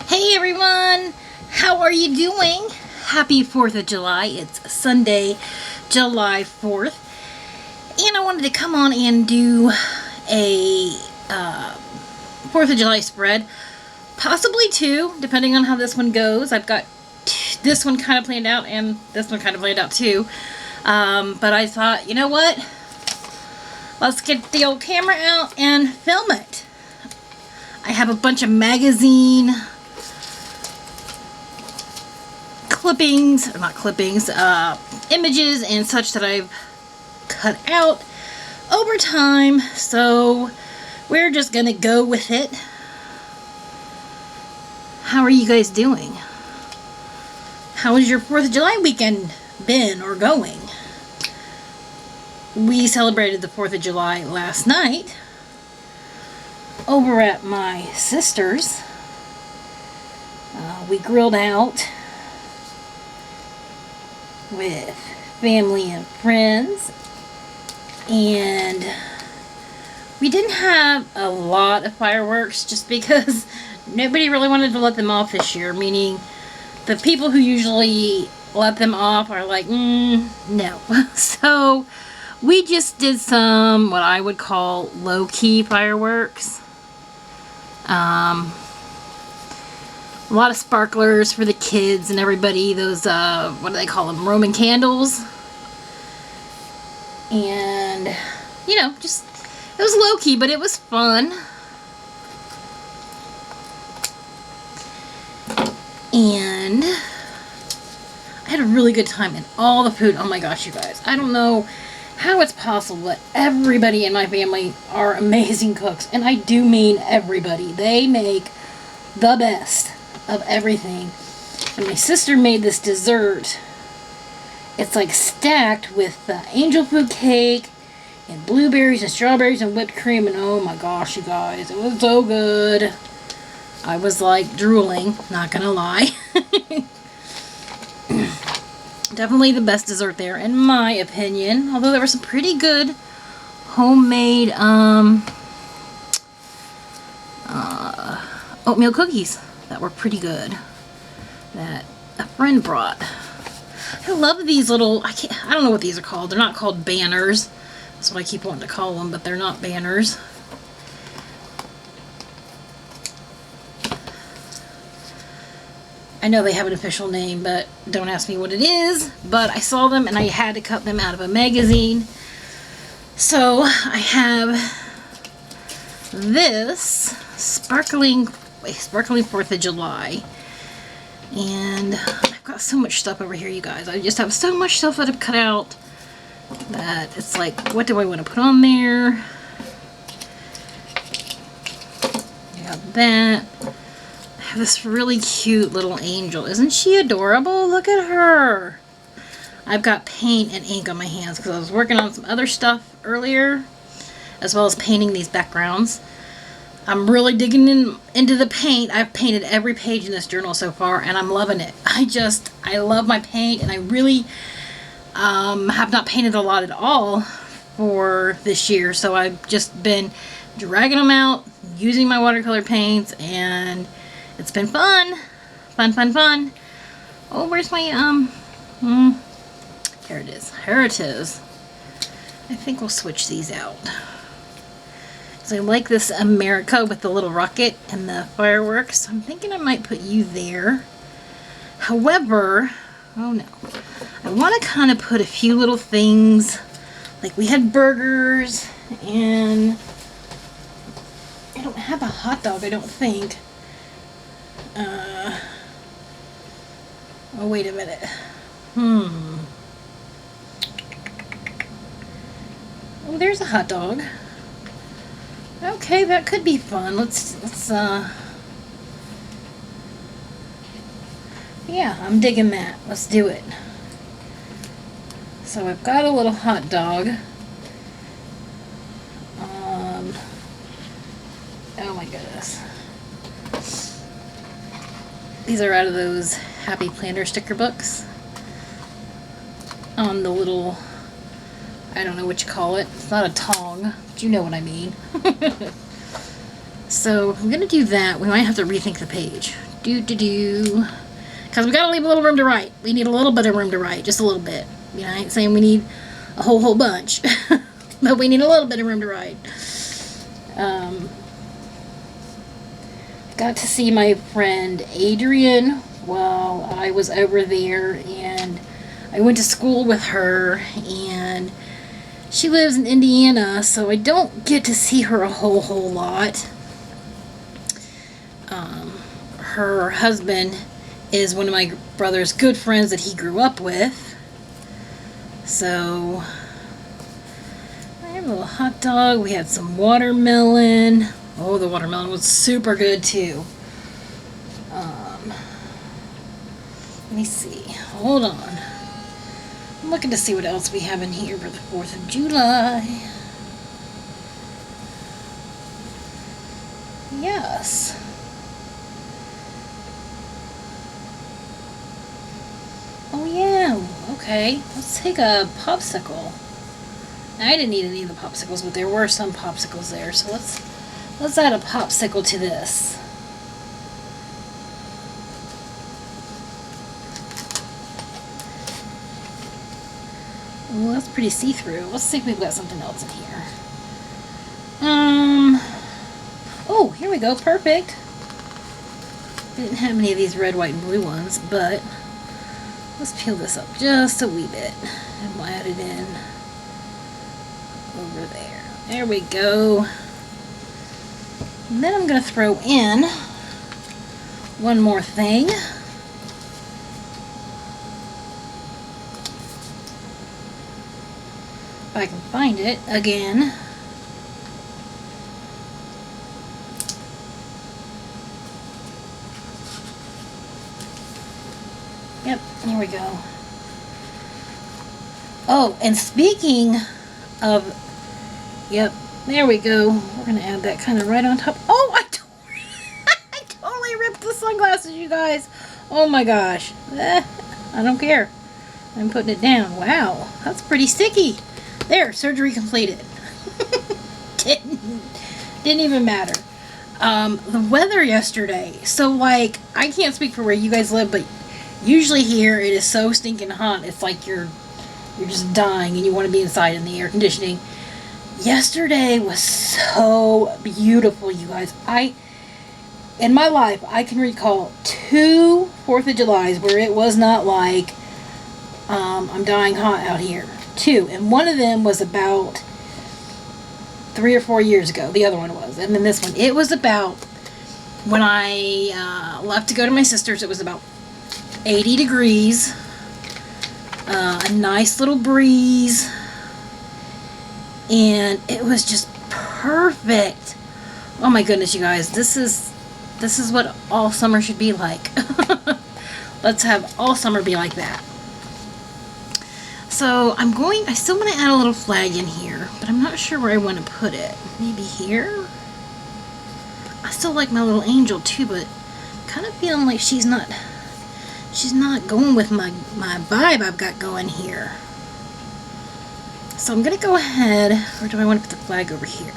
Hey everyone, how are you doing? Happy 4th of July. It's Sunday, July 4th. And I wanted to come on and do a 4th of July spread. Possibly two, depending on how this one goes. I've got this one kind of planned out and this one kind of planned out too. But I thought, you know what? Let's get the old camera out and film it. I have a bunch of magazine images and such that I've cut out over time, so we're just gonna go with it. How are you guys doing? How has your 4th of July weekend been or going? We celebrated the 4th of July last night over at my sister's. We grilled out with family and friends, and we didn't have a lot of fireworks just because nobody really wanted to let them off this year, meaning the people who usually let them off are like, no. So we just did some what I would call low-key fireworks. A lot of sparklers for the kids and everybody. Those, what do they call them? Roman candles. And, you know, just, it was low-key, but it was fun. And I had a really good time, and all the food, oh my gosh, you guys. I don't know how it's possible, but everybody in my family are amazing cooks. And I do mean everybody. They make the best of everything. And my sister made this dessert. It's like stacked with angel food cake and blueberries and strawberries and whipped cream, and oh my gosh, you guys, it was so good. I was like drooling, not gonna lie. Definitely the best dessert there in my opinion, although there were some pretty good homemade oatmeal cookies that were pretty good that a friend brought. I love these little, I don't know what these are called. They're not called banners. That's what I keep wanting to call them, but they're not banners. I know they have an official name, but don't ask me what it is. But I saw them and I had to cut them out of a magazine. So I have this sparkling 4th of July. And I've got so much stuff over here, you guys. I just have so much stuff that I've cut out that it's like, what do I want to put on there? I got that. I have this really cute little angel. Isn't she adorable? Look at her. I've got paint and ink on my hands because I was working on some other stuff earlier, as well as painting these backgrounds. I'm really digging into the paint. I've painted every page in this journal so far, and I'm loving it. I love my paint, and I really have not painted a lot at all for this year, so I've just been dragging them out, using my watercolor paints, and it's been fun. Fun. Oh, where's my, here it is. Here it is. I think we'll switch these out. So I like this America with the little rocket and the fireworks. I'm thinking I might put you there. However, oh no. I want to kind of put a few little things. Like we had burgers and I don't have a hot dog, I don't think. Oh, wait a minute. Oh, there's a hot dog. Okay, that could be fun. Let's yeah, I'm digging that. Let's do it. So I've got a little hot dog. Oh my goodness. These are out of those Happy Planner sticker books. On the little, I don't know what you call it. It's not a tong, but you know what I mean. So I'm going to do that. We might have to rethink the page. Because we got to leave a little room to write. We need a little bit of room to write. Just a little bit. You know, I ain't saying we need a whole bunch. But we need a little bit of room to write. Got to see my friend Adrian while I was over there, and I went to school with her, and she lives in Indiana, so I don't get to see her a whole lot. Her husband is one of my brother's good friends that he grew up with. So I have a little hot dog. We had some watermelon. Oh, the watermelon was super good too. Let me see. Hold on. I'm looking to see what else we have in here for the 4th of July. Yes. Oh yeah. Okay. Let's take a popsicle. I didn't eat any of the popsicles, but there were some popsicles there. So let's add a popsicle to this. Well, that's pretty see-through. Let's see if we've got something else in here. Oh, here we go. Perfect. We didn't have any of these red, white, and blue ones, but let's peel this up just a wee bit, and we'll add it in over there. There we go. And then I'm going to throw in one more thing. If I can find it again. Yep, here we go. Oh, and speaking of, yep, there we go. We're going to add that kind of right on top. Oh, I totally ripped the sunglasses, you guys. Oh my gosh. I don't care. I'm putting it down. Wow, that's pretty sticky. There, surgery completed. Didn't even matter. The weather yesterday. So, like, I can't speak for where you guys live, but usually here it is so stinking hot. It's like you're just dying and you want to be inside in the air conditioning. Yesterday was so beautiful, you guys. In my life, I can recall 2 4th of Julys where it was not like, I'm dying hot out here. 2, and one of them was about 3 or 4 years ago. The other one was, and then this one. It was about when I left to go to my sister's. It was about 80 degrees, a nice little breeze, and it was just perfect. Oh my goodness, you guys! This is what all summer should be like. Let's have all summer be like that. So I still want to add a little flag in here, but I'm not sure where I want to put it. Maybe here? I still like my little angel too, but kind of feeling like she's not going with my vibe I've got going here. So I'm going to go ahead, or do I want to put the flag over here?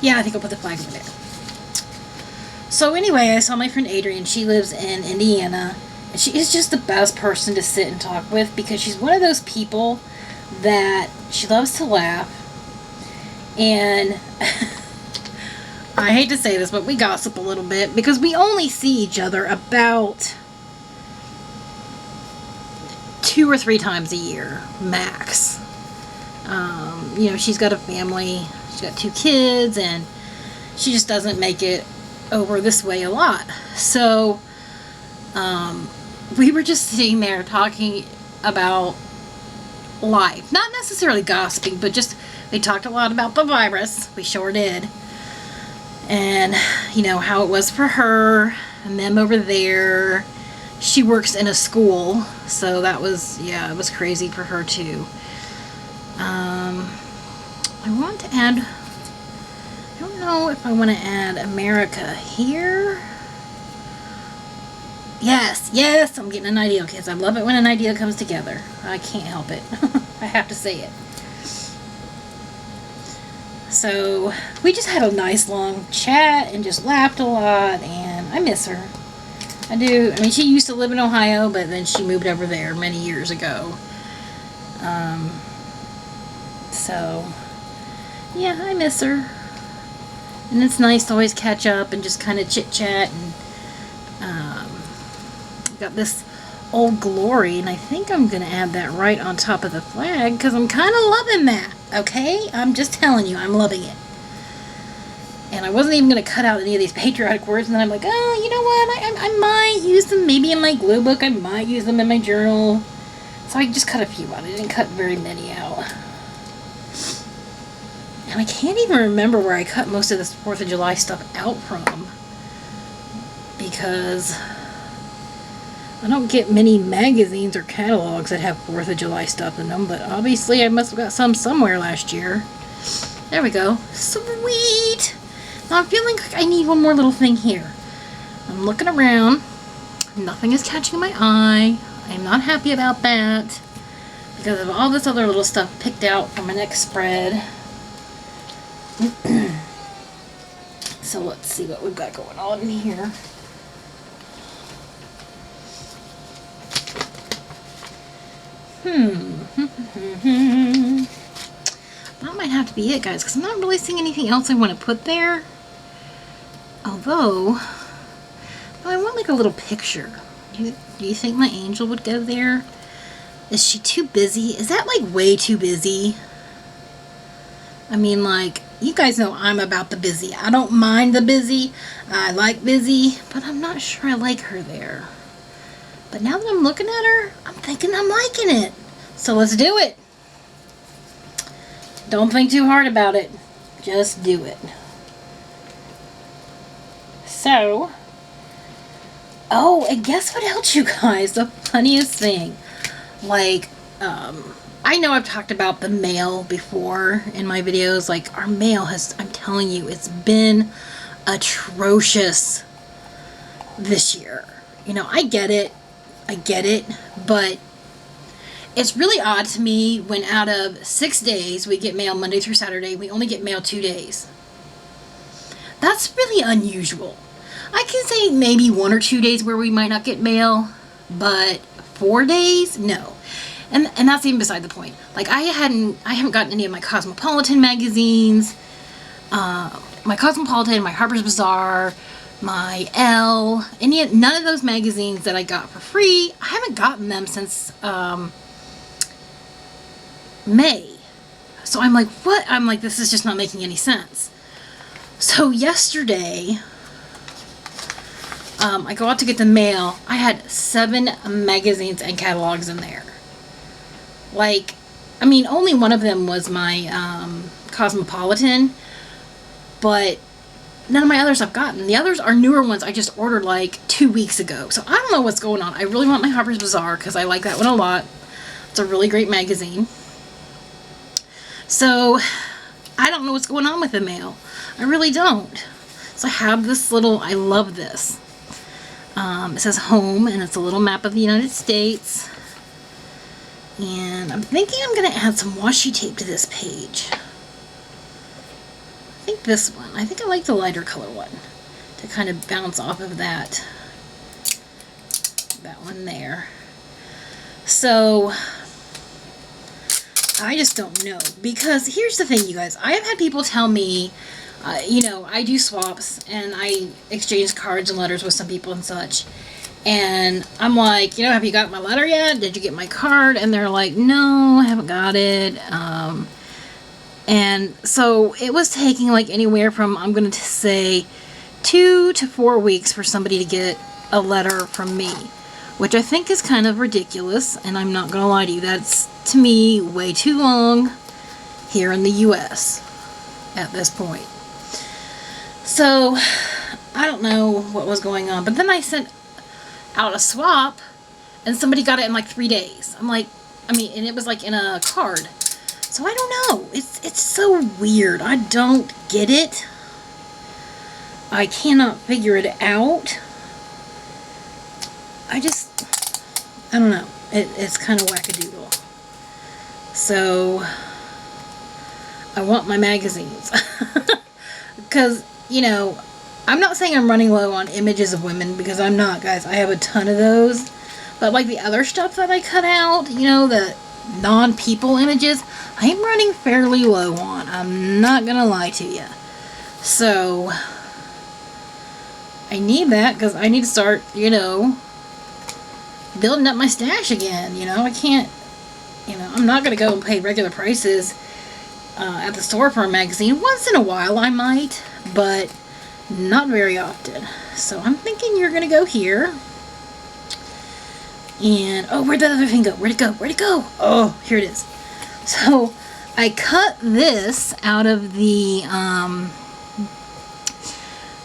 Yeah, I think I'll put the flag over there. So anyway, I saw my friend Adrian. She lives in Indiana. And she is just the best person to sit and talk with because she's one of those people that she loves to laugh. And I hate to say this, but we gossip a little bit because we only see each other about 2 or 3 times a year, max. You know, she's got a family. She's got 2 kids, and she just doesn't make it over this way a lot. So, we were just sitting there talking about life. Not necessarily gossiping, but just, we talked a lot about the virus. We sure did. And, you know, how it was for her and them over there. She works in a school, so that was, yeah, it was crazy for her too. I want to add, I don't know if I want to add America here. Yes, I'm getting an idea, kids. I love it when an idea comes together. I can't help it. I have to say it. So we just had a nice long chat and just laughed a lot, and I miss her. I do. I mean, she used to live in Ohio, but then she moved over there many years ago. So yeah, I miss her. And it's nice to always catch up and just kind of chit chat. And got this Old Glory, and I think I'm gonna add that right on top of the flag because I'm kind of loving that. Okay, I'm just telling you, I'm loving it. And I wasn't even gonna cut out any of these patriotic words, and then I'm like, oh, you know what? I might use them maybe in my glue book. I might use them in my journal. So I just cut a few out. I didn't cut very many out. And I can't even remember where I cut most of this 4th of July stuff out from, because I don't get many magazines or catalogs that have 4th of July stuff in them, but obviously I must have got some somewhere last year. There we go. Sweet! Now I'm feeling like I need one more little thing here. I'm looking around. Nothing is catching my eye. I'm not happy about that because of all this other little stuff picked out for my next spread. So let's see what we've got going on in here. That might have to be it, guys, because I'm not really seeing anything else I want to put there. Although, I want like a little picture. Do you think my angel would go there? Is she too busy? Is that like way too busy? I mean, like, you guys know I'm about the busy. I don't mind the busy. I like busy, but I'm not sure I like her there. But now that I'm looking at her, I'm thinking I'm liking it. So let's do it. Don't think too hard about it. Just do it. So, oh, and guess what else, you guys? The funniest thing. Like, I know I've talked about the mail before in my videos. Like, our mail has, I'm telling you, it's been atrocious this year. You know, I get it, but it's really odd to me when out of 6 days we get mail Monday through Saturday, we only get mail 2 days. That's really unusual. I can say maybe 1 or 2 days where we might not get mail, but 4 days? No. And that's even beside the point. Like, I haven't gotten any of my Cosmopolitan magazines, my Cosmopolitan, my Harper's Bazaar, my Elle, none of those magazines that I got for free. I haven't gotten them since May. So I'm like, what? I'm like, this is just not making any sense. So yesterday, I go out to get the mail. I had 7 magazines and catalogs in there. Like, I mean, only one of them was my Cosmopolitan, but none of my others I've gotten. The others are newer ones I just ordered like 2 weeks ago. So I don't know what's going on. I really want my Harper's Bazaar because I like that one a lot. It's a really great magazine. So I don't know what's going on with the mail. I really don't. So I have this little, I love this. It says home, and it's a little map of the United States. And I'm thinking I'm going to add some washi tape to this page. I think this one. I think I like the lighter color one to kind of bounce off of that one there. So I just don't know, because here's the thing, you guys. I have had people tell me, you know, I do swaps and I exchange cards and letters with some people and such. And I'm like, you know, have you got my letter yet? Did you get my card? And they're like, no, I haven't got it. And so it was taking like anywhere from, I'm going to say, 2 to 4 weeks for somebody to get a letter from me, which I think is kind of ridiculous. And I'm not going to lie to you, that's, to me, way too long here in the U.S. at this point. So I don't know what was going on. But then I sent out a swap and somebody got it in like 3 days. I'm like, and it was like in a card. So I don't know. It's so weird. I don't get it. I cannot figure it out. I don't know. It's kind of wackadoodle. So I want my magazines. Because, you know, I'm not saying I'm running low on images of women, because I'm not, guys. I have a ton of those. But like the other stuff that I cut out, you know, the non-people images, I'm running fairly low on. I'm not gonna lie to you. So I need that, because I need to start, you know, building up my stash again. You know, I can't, you know, I'm not gonna go and pay regular prices at the store for a magazine. Once in a while I might, but not very often. So I'm thinking you're gonna go here. And, oh, where'd that other thing go? Where'd it go? Where'd it go? Oh, here it is. So I cut this out of the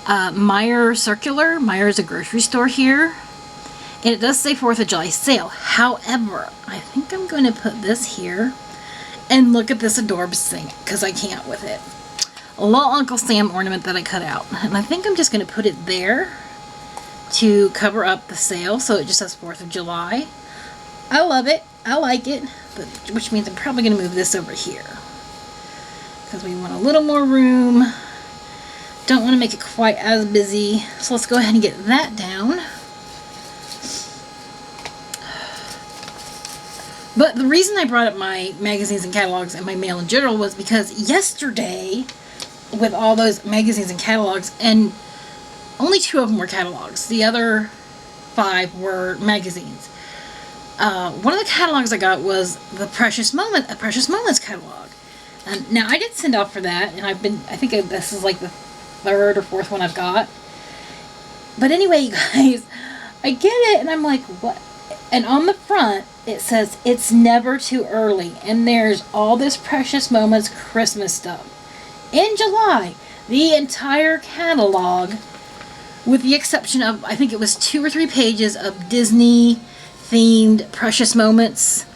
Meijer circular. Meijer's a grocery store here. And it does say 4th of July sale. However, I think I'm going to put this here. And look at this adorbs thing, because I can't with it. A little Uncle Sam ornament that I cut out. And I think I'm just going to put it there to cover up the sale, so it just says 4th of July. I love it. I like it. But, which means I'm probably going to move this over here, because we want a little more room. Don't want to make it quite as busy. So let's go ahead and get that down. But the reason I brought up my magazines and catalogs and my mail in general was because yesterday, with all those magazines and catalogs, and only 2 of them were catalogs, the other 5 were magazines. One of the catalogs I got was a Precious Moments catalog. And now I did send off for that, and I think this is like the 3rd or 4th one I've got. But anyway, you guys, I get it, and I'm like, what? And on the front, it says, it's never too early. And there's all this Precious Moments Christmas stuff. In July, the entire catalog, with the exception of, I think it was 2 or 3 pages of Disney-themed Precious Moments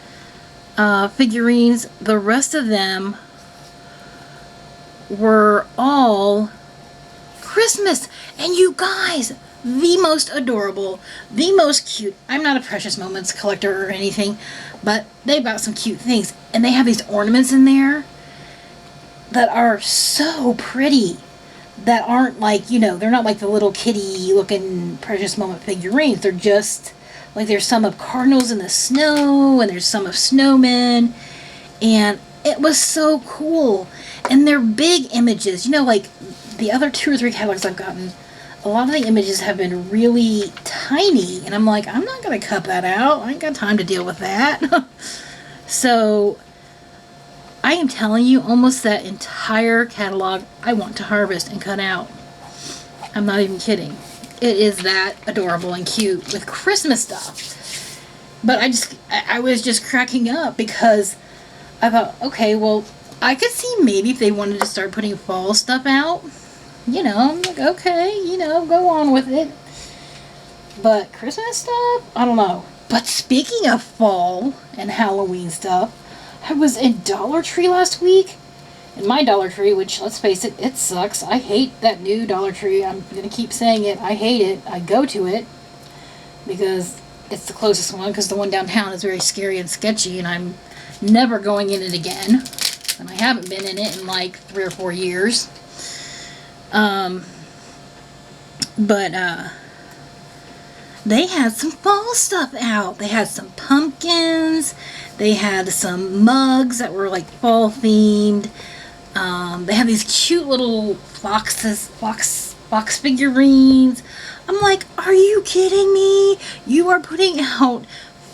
figurines. The rest of them were all Christmas. And you guys, the most adorable, the most cute. I'm not a Precious Moments collector or anything, but they've got some cute things. And they have these ornaments in there that are so pretty. That aren't like, you know, they're not like the little kitty looking Precious Moment figurines. They're just like, there's some of cardinals in the snow, and there's some of snowmen. And it was so cool. And they're big images. You know, like the other 2 or 3 catalogs I've gotten, a lot of the images have been really tiny. And I'm like, I'm not going to cut that out. I ain't got time to deal with that. So I am telling you, almost that entire catalog I want to harvest and cut out. I'm not even kidding. It is that adorable and cute with Christmas stuff. But I was just cracking up, because I thought, okay, well, I could see maybe if they wanted to start putting fall stuff out. You know, I'm like, okay, you know, go on with it. But Christmas stuff? I don't know. But speaking of fall and Halloween stuff, I was in Dollar Tree last week. In my Dollar Tree, which, let's face it, it sucks. I hate that new Dollar Tree. I'm going to keep saying it. I hate it. I go to it because it's the closest one, because the one downtown is very scary and sketchy, and I'm never going in it again. And I haven't been in it in like 3 or 4 years. They had some fall stuff out. They had some pumpkins. They had some mugs that were like fall themed. They had these cute little fox figurines. I'm like, are you kidding me? You are putting out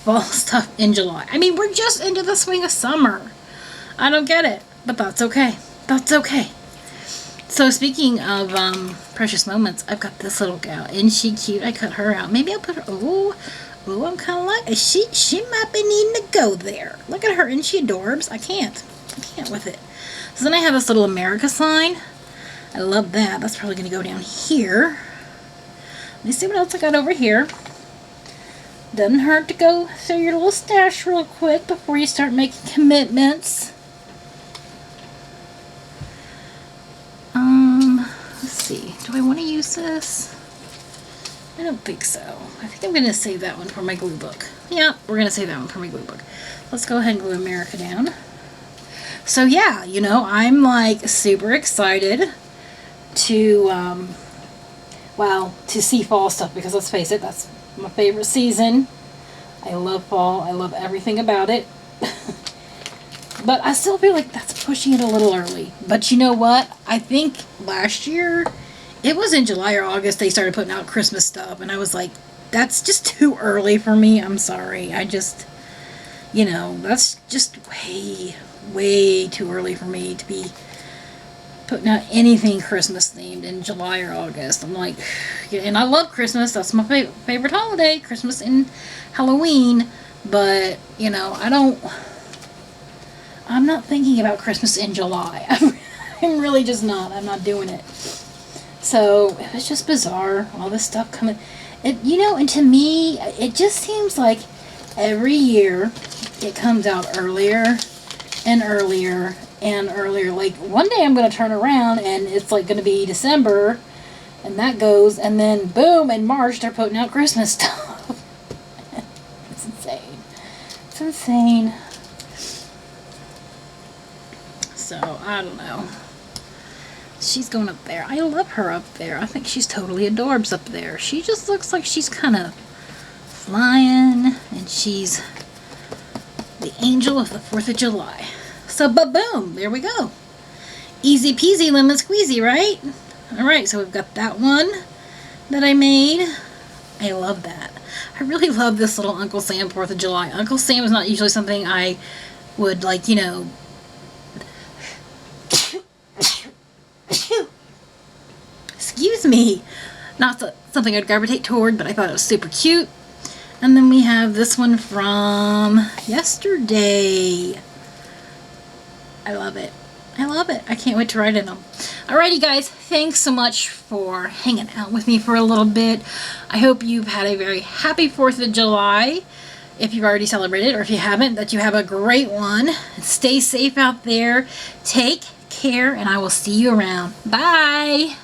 fall stuff in July. I mean, we're just into the swing of summer. I don't get it, but that's okay. That's okay. So speaking of Precious Moments, I've got this little gal. Isn't she cute? I cut her out. Maybe I'll put her... Oh, I'm kind of like... She might be needing to go there. Look at her. Isn't she adorbs? I can't with it. So then I have this little America sign. I love that. That's probably going to go down here. Let me see what else I got over here. Doesn't hurt to go through your little stash real quick before you start making commitments. Let's see. Do I want to use this? I don't think so. I think I'm going to save that one for my glue book. Yeah, we're going to save that one for my glue book. Let's go ahead and glue America down. So yeah, you know, I'm like super excited to, well, to see fall stuff, because let's face it, that's my favorite season. I love fall. I love everything about it. But I still feel like that's pushing it a little early. But you know what? I think last year, it was in July or August, they started putting out Christmas stuff. And I was like, that's just too early for me. I'm sorry. I just, you know, that's just way, way too early for me to be putting out anything Christmas themed in July or August. I'm like, yeah, and I love Christmas. That's my favorite holiday, Christmas and Halloween. But, you know, I'm not thinking about Christmas in July. I'm really just not. I'm not doing it. So it's just bizarre, all this stuff coming. You know, and to me, it just seems like every year it comes out earlier and earlier and earlier. Like one day I'm going to turn around and it's like going to be December, and that goes, and then boom, in March they're putting out Christmas stuff. It's insane. It's insane. So, I don't know. She's going up there. I love her up there. I think she's totally adorbs up there. She just looks like she's kind of flying, and she's the angel of the 4th of July. So, ba-boom, there we go. Easy peasy lemon squeezy, right? Alright, so we've got that one that I made. I love that. I really love this little Uncle Sam 4th of July. Uncle Sam is not usually something I would, like, you know, excuse me, not something I'd gravitate toward, but I thought it was super cute. And then we have this one from yesterday. I love it. I love it. I can't wait to write in them. Alrighty guys, thanks so much for hanging out with me for a little bit. I hope you've had a very happy 4th of July. If you've already celebrated, or if you haven't, that you have a great one. Stay safe out there. Take care, and I will see you around. Bye!